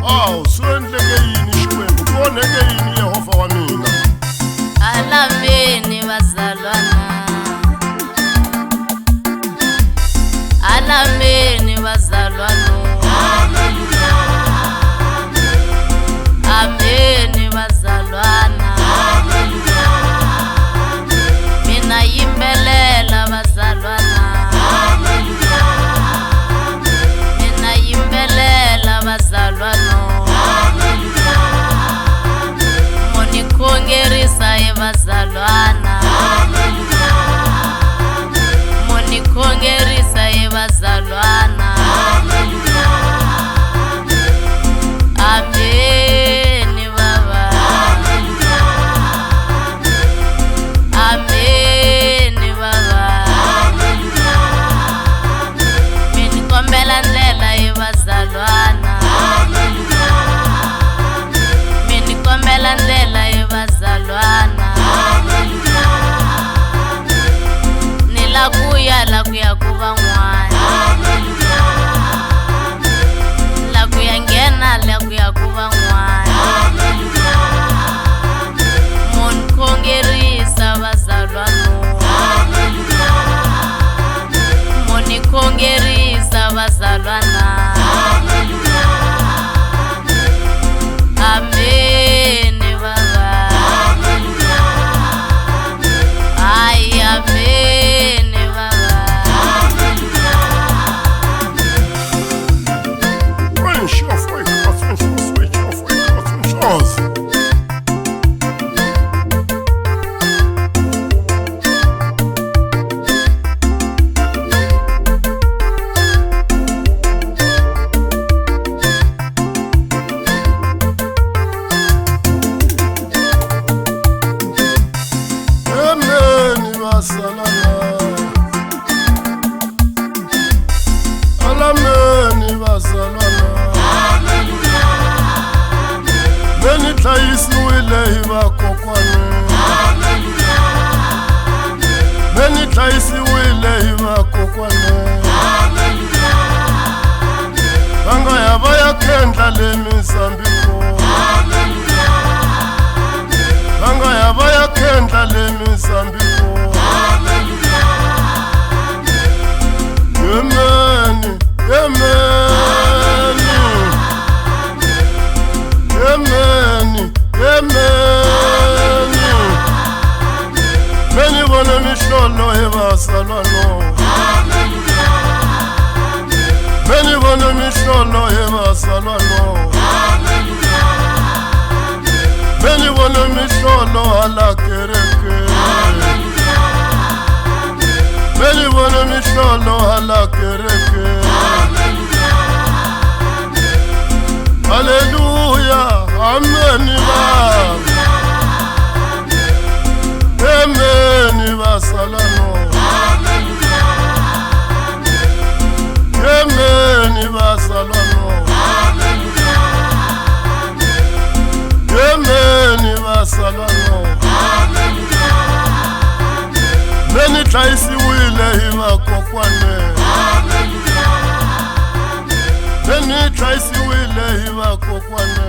Awu suendleke yini isiqembu koneke yini Yehova wamina Alameni bazalwana Alameni bazalwana Ameni bazalwana Mina yimbelela bazalwana Mina yimbelela bazalwana Monikongerisa ebazalwana Monikongerisa ebazalwana Ameni baba Ameni baba Minikombela ndlela ebazalwana Minikombela ndlela ebazalwana Nilakuya lakuya kuba n'wana Lakuya ngena lakuya kuba n'wana Monikongerisa bazalwana Monikongerisa bazalwana Ameni baba Ay ameni baba Alameni bazalwana Beni tlayisiwile hi vakokwane Beni tlayisiwile hi vakokwane Vanga ya va ya khendla le Mozambique Vanga ya va ya khendla le Mozambique Amen, amen, amen, amen. Meni bona misholo ebazalwana. Meni bona misholo ebazalwana. Meni bona misholo ala kereke. Meni bona misholo ala kereke. Hallelujah, amen baba. Amen bazalwana. Amen bazalwana. Amen bazalwana. Beni tlayisiwile hi vakokwane Beni tlayisiwile hi vakokwane